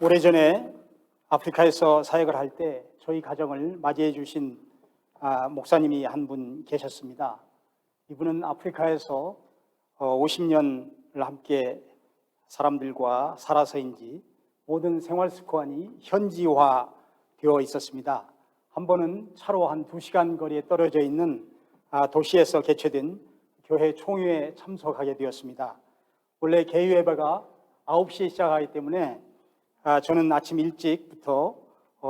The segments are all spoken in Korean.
오래전에 아프리카에서 사역을 할 때 저희 가정을 맞이해 주신 목사님이 한 분 계셨습니다. 이분은 아프리카에서 50년을 함께 사람들과 살아서인지 모든 생활 습관이 현지화되어 있었습니다. 한 번은 차로 한 2시간 거리에 떨어져 있는 도시에서 개최된 교회 총회에 참석하게 되었습니다. 원래 개유예배가 9시에 시작하기 때문에 저는 아침 일찍부터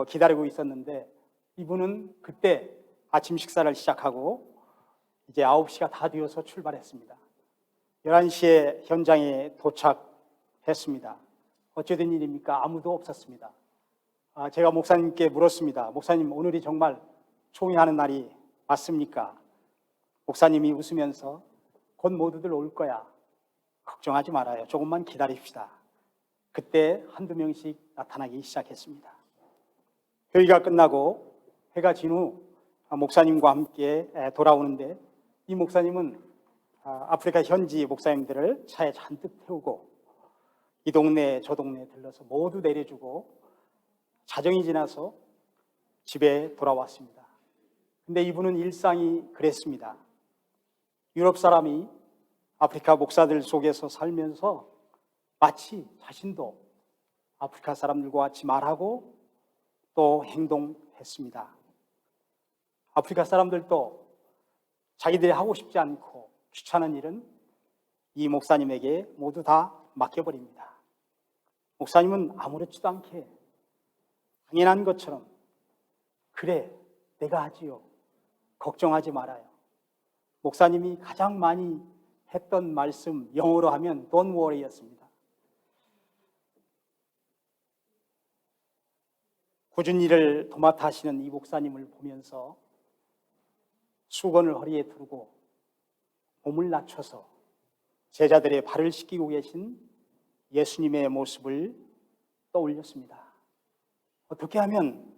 기다리고 있었는데 이분은 그때 아침 식사를 시작하고 이제 9시가 다 되어서 출발했습니다. 11시에 현장에 도착했습니다. 어찌된 일입니까? 아무도 없었습니다. 제가 목사님께 물었습니다. 목사님, 오늘이 정말 총회하는 날이 맞습니까? 목사님이 웃으면서 곧 모두들 올 거야. 걱정하지 말아요. 조금만 기다립시다. 그때 한두 명씩 나타나기 시작했습니다. 회의가 끝나고 해가 진 후 목사님과 함께 돌아오는데 이 목사님은 아프리카 현지 목사님들을 차에 잔뜩 태우고 이 동네 저 동네에 들러서 모두 내려주고 자정이 지나서 집에 돌아왔습니다. 근데 이분은 일상이 그랬습니다. 유럽 사람이 아프리카 목사들 속에서 살면서 마치 자신도 아프리카 사람들과 같이 말하고 또 행동했습니다. 아프리카 사람들도 자기들이 하고 싶지 않고 귀찮은 일은 이 목사님에게 모두 다 맡겨버립니다. 목사님은 아무렇지도 않게 당연한 것처럼 그래, 내가 하지요. 걱정하지 말아요. 목사님이 가장 많이 했던 말씀 영어로 하면 Don't worry였습니다. 꾸준히 일을 도맡아 하시는 이 목사님을 보면서 수건을 허리에 두르고 몸을 낮춰서 제자들의 발을 씻기고 계신 예수님의 모습을 떠올렸습니다. 어떻게 하면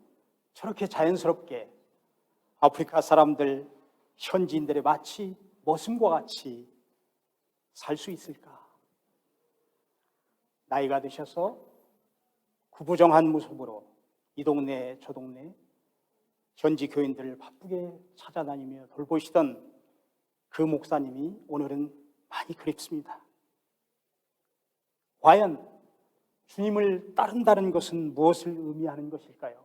저렇게 자연스럽게 아프리카 사람들, 현지인들의 마치 모습과 같이 살 수 있을까? 나이가 드셔서 구부정한 모습으로 이 동네 저 동네 현지 교인들을 바쁘게 찾아다니며 돌보시던 그 목사님이 오늘은 많이 그립습니다. 과연 주님을 따른다는 것은 무엇을 의미하는 것일까요?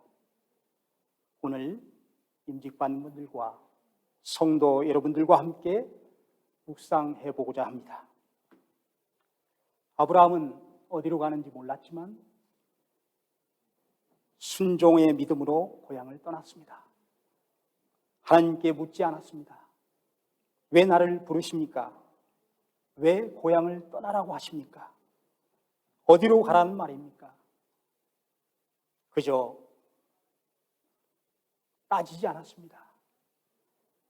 오늘 임직받는 분들과 성도 여러분들과 함께 묵상해 보고자 합니다. 아브라함은 어디로 가는지 몰랐지만 순종의 믿음으로 고향을 떠났습니다. 하나님께 묻지 않았습니다. 왜 나를 부르십니까? 왜 고향을 떠나라고 하십니까? 어디로 가라는 말입니까? 그저 따지지 않았습니다.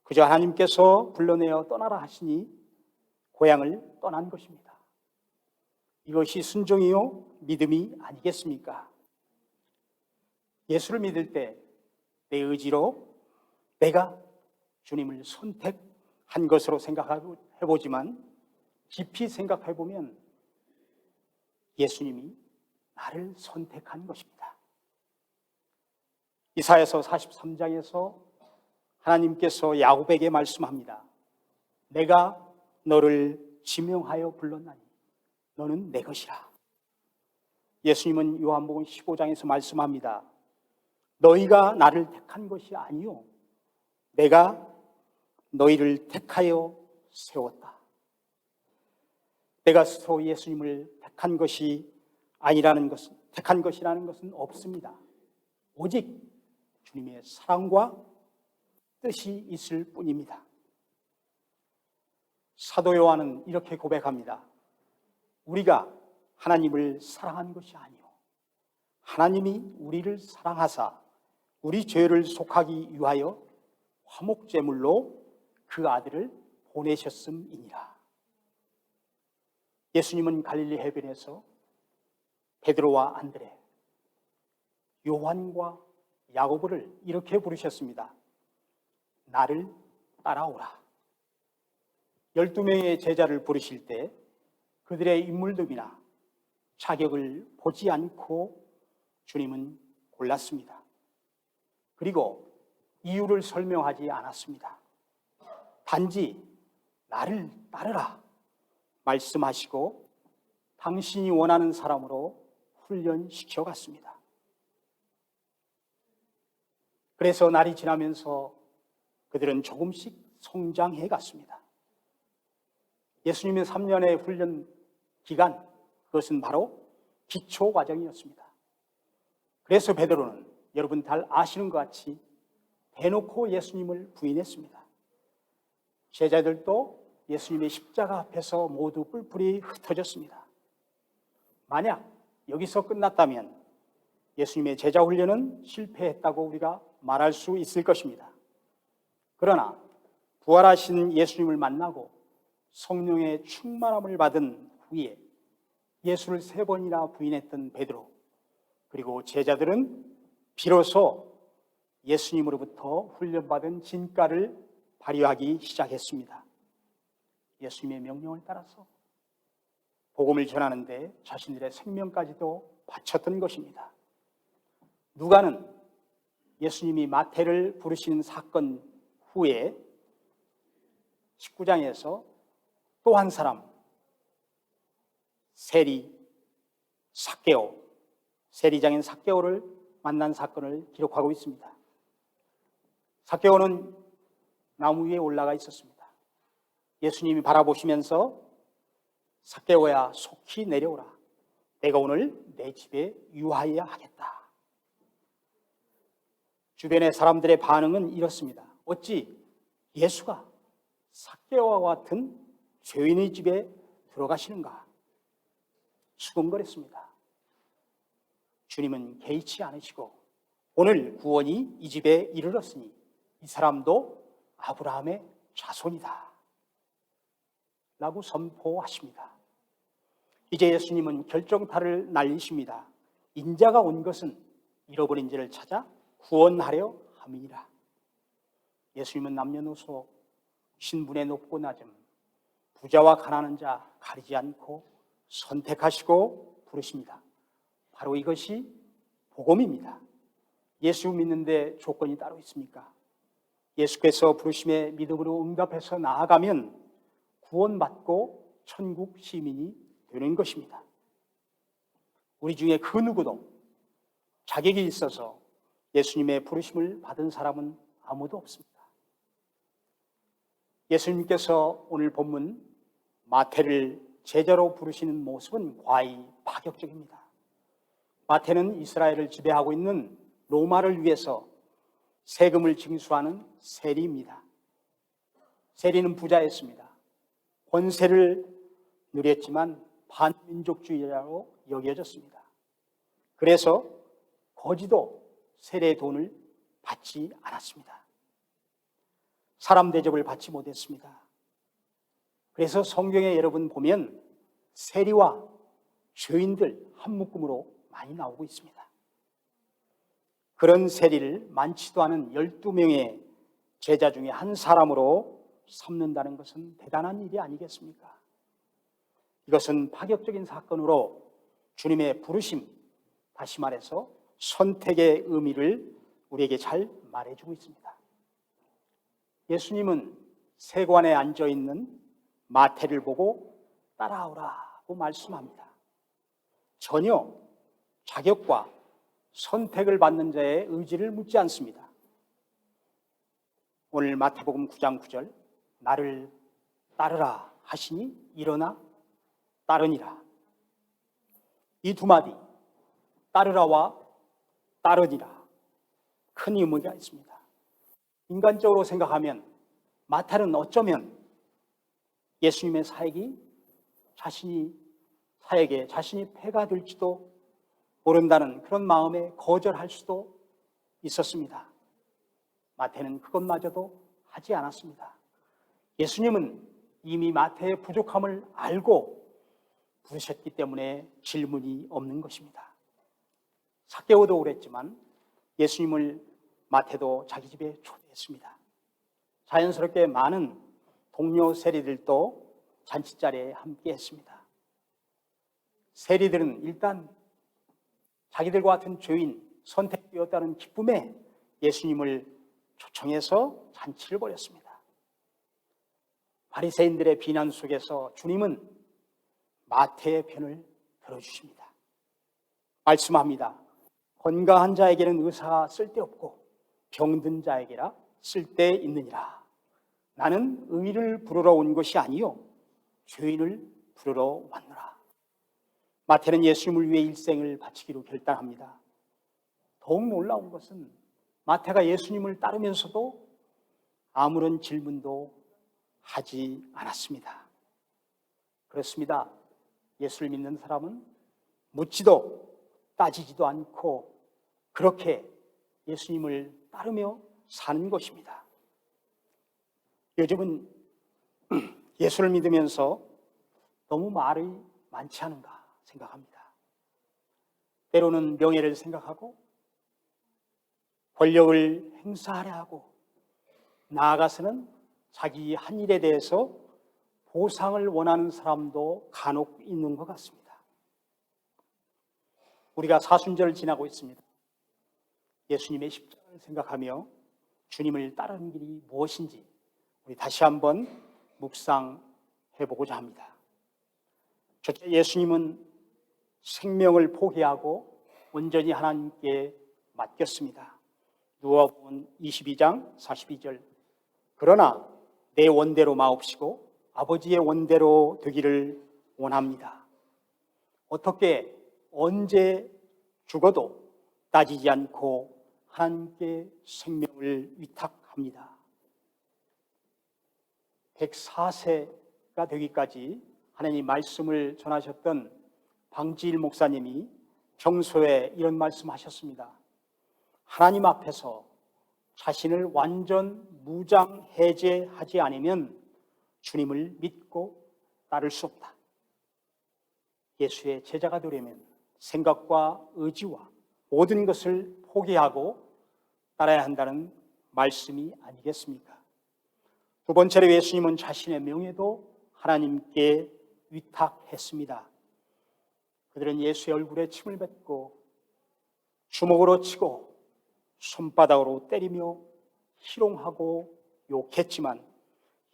그저 하나님께서 불러내어 떠나라 하시니 고향을 떠난 것입니다. 이것이 순종이요 믿음이 아니겠습니까? 예수를 믿을 때 내 의지로 내가 주님을 선택한 것으로 생각해보지만 깊이 생각해보면 예수님이 나를 선택한 것입니다. 이사야서 43장에서 하나님께서 야곱에게 말씀합니다. 내가 너를 지명하여 불렀나니 너는 내 것이라. 예수님은 요한복음 15장에서 말씀합니다. 너희가 나를 택한 것이 아니요 내가 너희를 택하여 세웠다. 내가 스스로 예수님을 택한 것이라는 것은 없습니다. 오직 주님의 사랑과 뜻이 있을 뿐입니다. 사도 요한은 이렇게 고백합니다. 우리가 하나님을 사랑한 것이 아니요 하나님이 우리를 사랑하사 우리 죄를 속하기 위하여 화목제물로 그 아들을 보내셨음이니라. 예수님은 갈릴리 해변에서 베드로와 안드레, 요한과 야고보를 이렇게 부르셨습니다. 나를 따라오라. 12명의 제자를 부르실 때 그들의 인물됨이나 자격을 보지 않고 주님은 골랐습니다. 그리고 이유를 설명하지 않았습니다. 단지 나를 따르라 말씀하시고 당신이 원하는 사람으로 훈련시켜 갔습니다. 그래서 날이 지나면서 그들은 조금씩 성장해 갔습니다. 예수님의 3년의 훈련 기간, 그것은 바로 기초 과정이었습니다. 그래서 베드로는 여러분 잘 아시는 것 같이 대놓고 예수님을 부인했습니다. 제자들도 예수님의 십자가 앞에서 모두 뿔뿔이 흩어졌습니다. 만약 여기서 끝났다면 예수님의 제자 훈련은 실패했다고 우리가 말할 수 있을 것입니다. 그러나 부활하신 예수님을 만나고 성령의 충만함을 받은 후에 예수를 3번이나 부인했던 베드로, 그리고 제자들은 비로소 예수님으로부터 훈련받은 진가를 발휘하기 시작했습니다. 예수님의 명령을 따라서 복음을 전하는데 자신들의 생명까지도 바쳤던 것입니다. 누가는 예수님이 마태를 부르시는 사건 후에 19장에서 또 한 사람, 세리 삭개오, 세리장인 삭개오를 만난 사건을 기록하고 있습니다. 삭개오는 나무 위에 올라가 있었습니다. 예수님이 바라보시면서 삭개오야, 속히 내려오라. 내가 오늘 내 집에 유하여야 하겠다. 주변의 사람들의 반응은 이렇습니다. 어찌 예수가 삭개오와 같은 죄인의 집에 들어가시는가? 수근거렸습니다. 주님은 개의치 않으시고 오늘 구원이 이 집에 이르렀으니 이 사람도 아브라함의 자손이다 라고 선포하십니다. 이제 예수님은 결정타를 날리십니다. 인자가 온 것은 잃어버린 자를 찾아 구원하려 함이니라. 예수님은 남녀노소, 신분의 높고 낮음, 부자와 가난한 자 가리지 않고 선택하시고 부르십니다. 바로 이것이 복음입니다. 예수 믿는데 조건이 따로 있습니까? 예수께서 부르심에 믿음으로 응답해서 나아가면 구원받고 천국 시민이 되는 것입니다. 우리 중에 그 누구도 자격이 있어서 예수님의 부르심을 받은 사람은 아무도 없습니다. 예수님께서 오늘 본문 마태를 제자로 부르시는 모습은 과히 파격적입니다. 마태는 이스라엘을 지배하고 있는 로마를 위해서 세금을 징수하는 세리입니다. 세리는 부자였습니다. 권세를 누렸지만 반민족주의자로 여겨졌습니다. 그래서 거지도 세례의 돈을 받지 않았습니다. 사람 대접을 받지 못했습니다. 그래서 성경에 여러분 보면 세리와 죄인들 한 묶음으로 많이 나오고 있습니다. 그런 세리를 많지도 않은 12명의 제자 중에 한 사람으로 삼는다는 것은 대단한 일이 아니겠습니까? 이것은 파격적인 사건으로 주님의 부르심, 다시 말해서 선택의 의미를 우리에게 잘 말해주고 있습니다. 예수님은 세관에 앉아있는 마태를 보고 따라오라고 말씀합니다. 전혀 자격과 선택을 받는 자의 의지를 묻지 않습니다. 오늘 마태복음 9장 9절, 나를 따르라 하시니 일어나 따르니라. 이 두 마디, 따르라와 따르니라, 큰 의미가 있습니다. 인간적으로 생각하면 마태는 어쩌면 예수님의 사역에 자신이 폐가 될지도 모른다는 그런 마음에 거절할 수도 있었습니다. 마태는 그것마저도 하지 않았습니다. 예수님은 이미 마태의 부족함을 알고 부르셨기 때문에 질문이 없는 것입니다. 삭개오도 그랬지만 예수님을 마태도 자기 집에 초대했습니다. 자연스럽게 많은 동료 세리들도 잔치자리에 함께 했습니다. 세리들은 일단 자기들과 같은 죄인, 선택되었다는 기쁨에 예수님을 초청해서 잔치를 벌였습니다. 바리새인들의 비난 속에서 주님은 마태의 편을 들어주십니다. 말씀합니다. 건강한 자에게는 의사가 쓸데없고 병든 자에게라 쓸데있느니라. 나는 의를 부르러 온 것이 아니요 죄인을 부르러 왔노라. 마태는 예수님을 위해 일생을 바치기로 결단합니다. 더욱 놀라운 것은 마태가 예수님을 따르면서도 아무런 질문도 하지 않았습니다. 그렇습니다. 예수를 믿는 사람은 묻지도 따지지도 않고 그렇게 예수님을 따르며 사는 것입니다. 요즘은 예수를 믿으면서 너무 말이 많지 않은가 생각합니다. 때로는 명예를 생각하고 권력을 행사하려 하고 나아가서는 자기 한 일에 대해서 보상을 원하는 사람도 간혹 있는 것 같습니다. 우리가 사순절을 지나고 있습니다. 예수님의 십자가를 생각하며 주님을 따르는 길이 무엇인지 우리 다시 한번 묵상해보고자 합니다. 첫째, 예수님은 생명을 포기하고 온전히 하나님께 맡겼습니다. 누가복음 22장 42절. 그러나 내 원대로 마옵시고 아버지의 원대로 되기를 원합니다. 어떻게 언제 죽어도 따지지 않고 하나님께 생명을 위탁합니다. 104세가 되기까지 하나님 말씀을 전하셨던 방지일 목사님이 평소에 이런 말씀하셨습니다. 하나님 앞에서 자신을 완전 무장해제하지 않으면 주님을 믿고 따를 수 없다. 예수의 제자가 되려면 생각과 의지와 모든 것을 포기하고 따라야 한다는 말씀이 아니겠습니까? 두 번째로 예수님은 자신의 명예도 하나님께 위탁했습니다. 그들은 예수의 얼굴에 침을 뱉고 주먹으로 치고 손바닥으로 때리며 희롱하고 욕했지만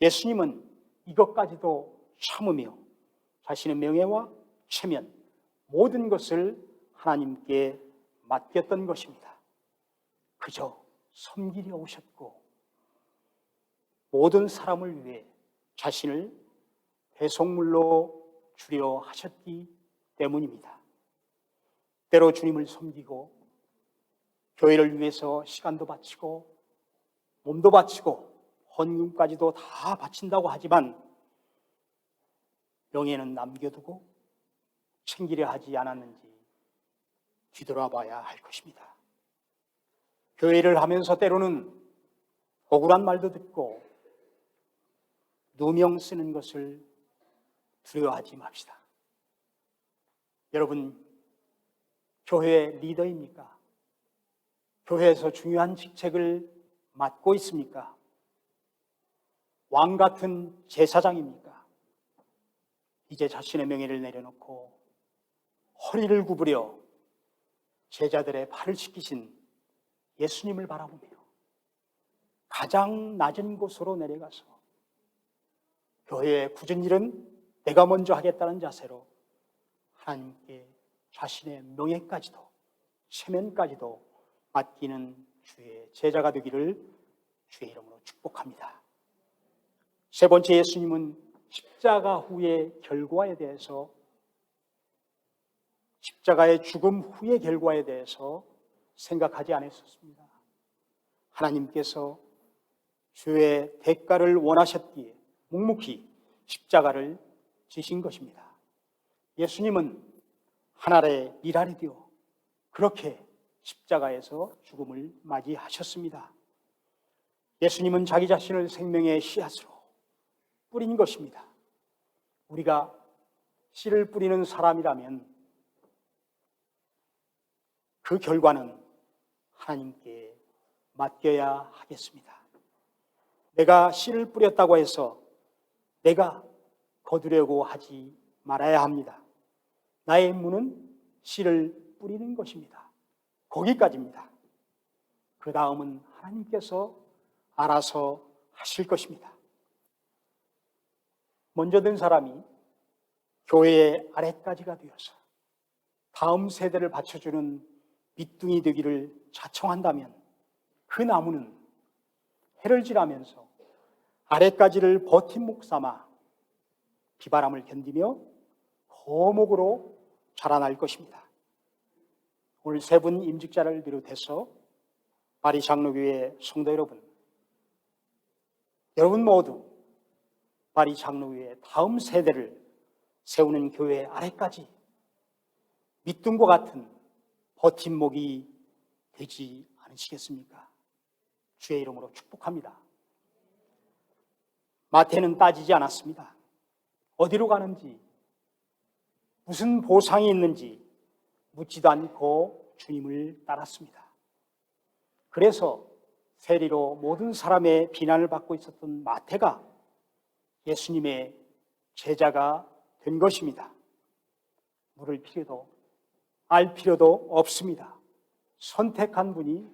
예수님은 이것까지도 참으며 자신의 명예와 체면 모든 것을 하나님께 맡겼던 것입니다. 그저 섬기려 오셨고 모든 사람을 위해 자신을 배송물로 주려 하셨기 때문입니다. 때로 주님을 섬기고 교회를 위해서 시간도 바치고 몸도 바치고 헌금까지도 다 바친다고 하지만 명예는 남겨두고 챙기려 하지 않았는지 뒤돌아봐야 할 것입니다. 교회를 하면서 때로는 억울한 말도 듣고 누명 쓰는 것을 두려워하지 맙시다. 여러분, 교회 리더입니까? 교회에서 중요한 직책을 맡고 있습니까? 왕 같은 제사장입니까? 이제 자신의 명예를 내려놓고 허리를 구부려 제자들의 발을 씻기신 예수님을 바라보며 가장 낮은 곳으로 내려가서 교회의 굳은 일은 내가 먼저 하겠다는 자세로 하나님께 자신의 명예까지도 체면까지도 맡기는 주의 제자가 되기를 주의 이름으로 축복합니다. 세 번째, 예수님은 십자가 후의 결과에 대해서 십자가의 죽음 후의 결과에 대해서 생각하지 않았었습니다. 하나님께서 죄의 대가를 원하셨기에 묵묵히 십자가를 지신 것입니다. 예수님은 하늘의 미랄이 되어 그렇게 십자가에서 죽음을 맞이하셨습니다. 예수님은 자기 자신을 생명의 씨앗으로 뿌린 것입니다. 우리가 씨를 뿌리는 사람이라면 그 결과는 하나님께 맡겨야 하겠습니다. 내가 씨를 뿌렸다고 해서 내가 거두려고 하지 말아야 합니다. 나의 임무는 씨를 뿌리는 것입니다. 거기까지입니다. 그 다음은 하나님께서 알아서 하실 것입니다. 먼저 든 사람이 교회의 아래까지가 되어서 다음 세대를 받쳐주는 밑둥이 되기를 자청한다면 그 나무는 해를 지나면서 아래까지를 버팀목 삼아 비바람을 견디며 거목으로 자라날 것입니다. 오늘 세 분 임직자를 비롯해서 파리 장로교회 성도 여러분 모두 파리 장로교회 다음 세대를 세우는 교회 아래까지 밑둥과 같은 버팀목이 되지 않으시겠습니까? 주의 이름으로 축복합니다. 마태는 따지지 않았습니다. 어디로 가는지, 무슨 보상이 있는지 묻지도 않고 주님을 따랐습니다. 그래서 세리로 모든 사람의 비난을 받고 있었던 마태가 예수님의 제자가 된 것입니다. 물을 필요도 알 필요도 없습니다. 선택한 분이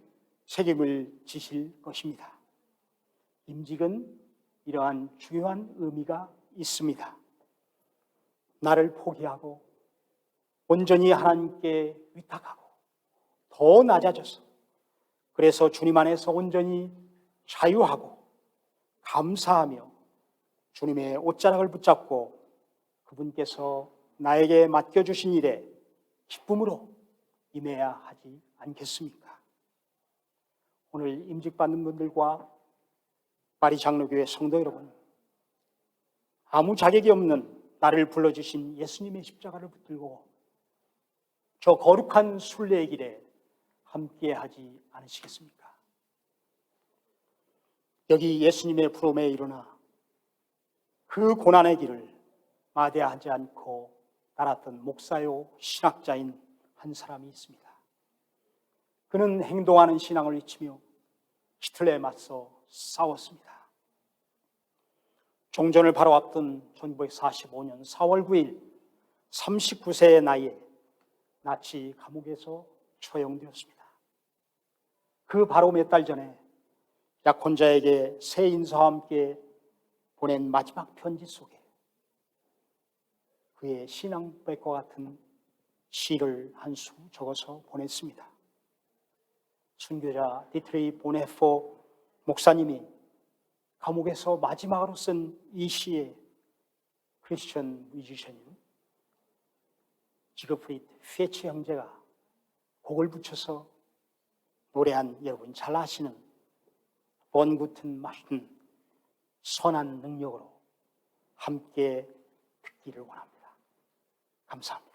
책임을 지실 것입니다. 임직은 이러한 중요한 의미가 있습니다. 나를 포기하고 온전히 하나님께 위탁하고 더 낮아져서 그래서 주님 안에서 온전히 자유하고 감사하며 주님의 옷자락을 붙잡고 그분께서 나에게 맡겨주신 일에 기쁨으로 임해야 하지 않겠습니까? 오늘 임직받는 분들과 파리 장로교회 성도 여러분, 아무 자격이 없는 나를 불러주신 예수님의 십자가를 붙들고 저 거룩한 순례의 길에 함께 하지 않으시겠습니까? 여기 예수님의 부름에 일어나 그 고난의 길을 마다하지 않고 따랐던 목사요 신학자인 한 사람이 있습니다. 그는 행동하는 신앙을 외치며 히틀러에 맞서 싸웠습니다. 종전을 바로 앞둔 1945년 4월 9일 39세의 나이에 나치 감옥에서 처형되었습니다. 그 바로 몇 달 전에 약혼자에게 새 인사와 함께 보낸 마지막 편지 속에 그의 신앙 고백과 같은 시를 한 수 적어서 보냈습니다. 순교자 디트리 보네포 목사님이 감옥에서 마지막으로 쓴 이 시에 크리스천 뮤지션인 지그프리드 피에치 형제가 곡을 붙여서 노래한 여러분 잘 아시는 번구튼 마신 선한 능력으로 함께 듣기를 원합니다. 감사합니다.